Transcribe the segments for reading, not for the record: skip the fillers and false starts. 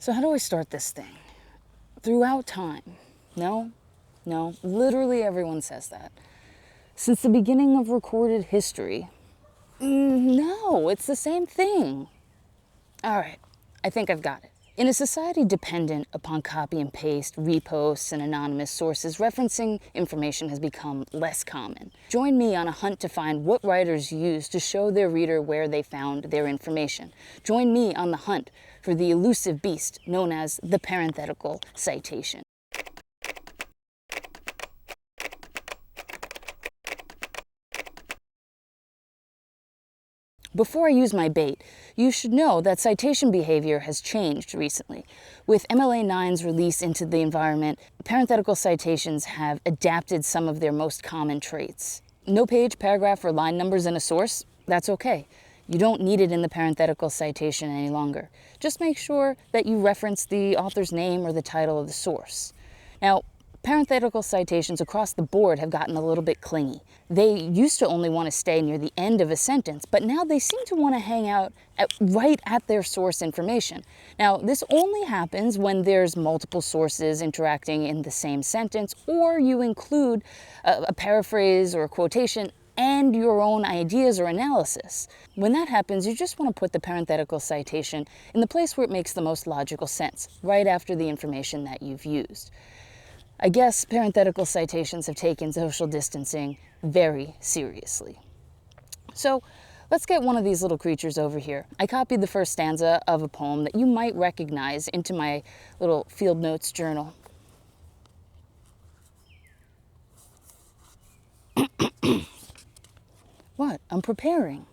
So how do I start this thing? Throughout time. No, literally everyone says that. Since the beginning of recorded history. No, it's the same thing. All right, I think I've got it. In a society dependent upon copy and paste, reposts, and anonymous sources, referencing information has become less common. Join me on a hunt to find what writers use to show their reader where they found their information. Join me on the hunt for the elusive beast known as the parenthetical citation. Before I use my bait, you should know that citation behavior has changed recently. With MLA9's release into the environment, parenthetical citations have adapted some of their most common traits. No page, paragraph, or line numbers in a source, that's okay. You don't need it in the parenthetical citation any longer. Just make sure that you reference the author's name or the title of the source. Now, parenthetical citations across the board have gotten a little bit clingy. They used to only want to stay near the end of a sentence, but now they seem to want to hang out right at their source information. Now, this only happens when there's multiple sources interacting in the same sentence, or you include a paraphrase or a quotation and your own ideas or analysis. When that happens, you just want to put the parenthetical citation in the place where it makes the most logical sense, right after the information that you've used. I guess parenthetical citations have taken social distancing very seriously. So let's get one of these little creatures over here. I copied the first stanza of a poem that you might recognize into my little field notes journal. What? I'm preparing.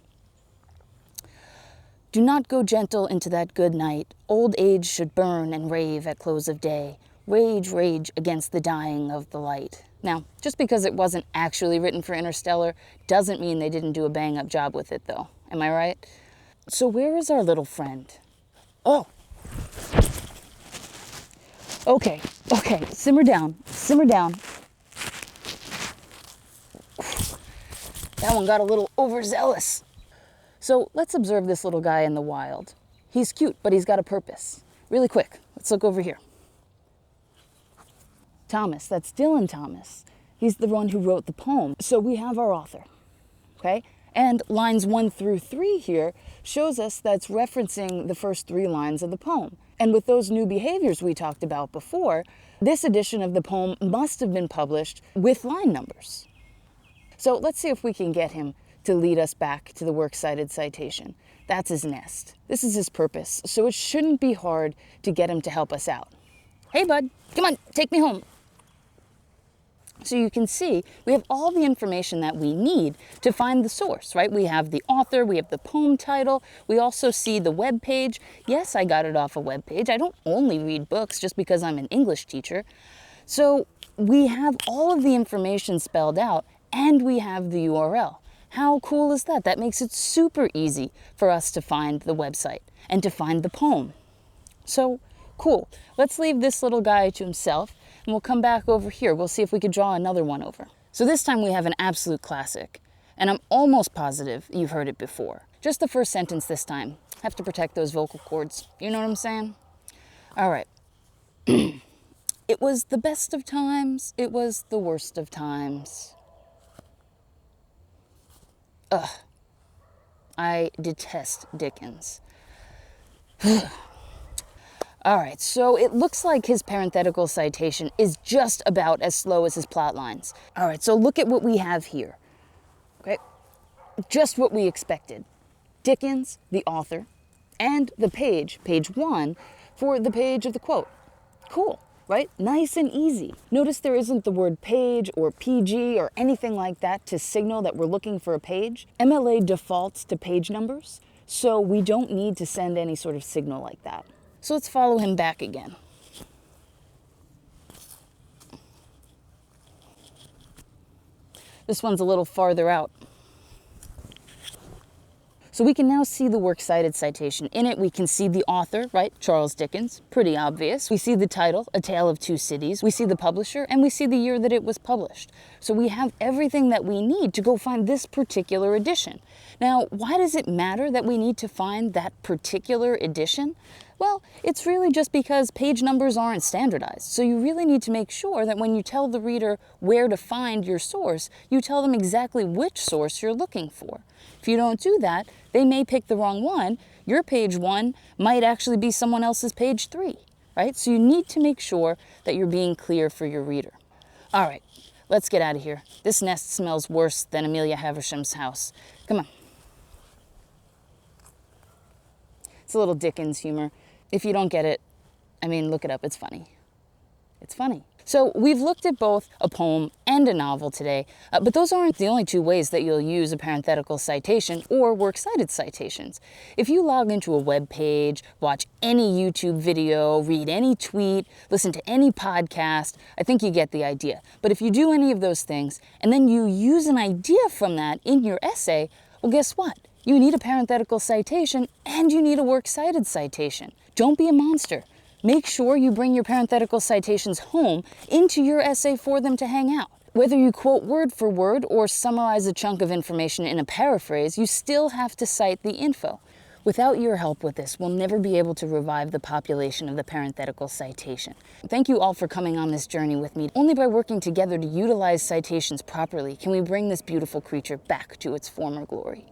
Do not go gentle into that good night. Old age should burn and rave at close of day. Rage, rage against the dying of the light. Now, just because it wasn't actually written for Interstellar doesn't mean they didn't do a bang-up job with it, though. Am I right? So where is our little friend? Oh. Okay, simmer down. That one got a little overzealous. So let's observe this little guy in the wild. He's cute, but he's got a purpose. Really quick, let's look over here. Thomas, that's Dylan Thomas. He's the one who wrote the poem. So we have our author, okay? And lines 1 through 3 here shows us that's referencing the first 3 lines of the poem. And with those new behaviors we talked about before, this edition of the poem must have been published with line numbers. So let's see if we can get him to lead us back to the works cited citation. That's his nest. This is his purpose, so it shouldn't be hard to get him to help us out. Hey bud, come on, take me home. So you can see we have all the information that we need to find the source, right? We have the author, we have the poem title, we also see the web page. Yes, I got it off a web page. I don't only read books just because I'm an English teacher. So we have all of the information spelled out and we have the URL. How cool is that? That makes it super easy for us to find the website and to find the poem. So cool. Let's leave this little guy to himself and we'll come back over here. We'll see if we could draw another one over. So this time we have an absolute classic, and I'm almost positive you've heard it before. Just the first sentence this time. Have to protect those vocal cords. You know what I'm saying? All right. It was the best of times. It was the worst of times. Ugh. I detest Dickens. All right, so it looks like his parenthetical citation is just about as slow as his plot lines. All right, so look at what we have here. Okay, just what we expected. Dickens, the author, and the page 1, for the page of the quote. Cool, right? Nice and easy. Notice there isn't the word page or PG or anything like that to signal that we're looking for a page. MLA defaults to page numbers, so we don't need to send any sort of signal like that. So let's follow him back again. This one's a little farther out. So we can now see the works cited citation. In it, we can see the author, right? Charles Dickens, pretty obvious. We see the title, A Tale of Two Cities. We see the publisher, and we see the year that it was published. So we have everything that we need to go find this particular edition. Now, why does it matter that we need to find that particular edition? Well, it's really just because page numbers aren't standardized. So you really need to make sure that when you tell the reader where to find your source, you tell them exactly which source you're looking for. If you don't do that, they may pick the wrong one. Your page 1 might actually be someone else's page 3, right? So you need to make sure that you're being clear for your reader. All right, let's get out of here. This nest smells worse than Amelia Haversham's house. Come on. It's a little Dickens humor. If you don't get it, I mean, look it up. It's funny. It's funny. So we've looked at both a poem and a novel today, but those aren't the only two ways that you'll use a parenthetical citation or works cited citations. If you log into a web page, watch any YouTube video, read any tweet, listen to any podcast, I think you get the idea. But if you do any of those things and then you use an idea from that in your essay, well, guess what? You need a parenthetical citation and you need a works cited citation. Don't be a monster. Make sure you bring your parenthetical citations home into your essay for them to hang out. Whether you quote word for word or summarize a chunk of information in a paraphrase, you still have to cite the info. Without your help with this, we'll never be able to revive the population of the parenthetical citation. Thank you all for coming on this journey with me. Only by working together to utilize citations properly can we bring this beautiful creature back to its former glory.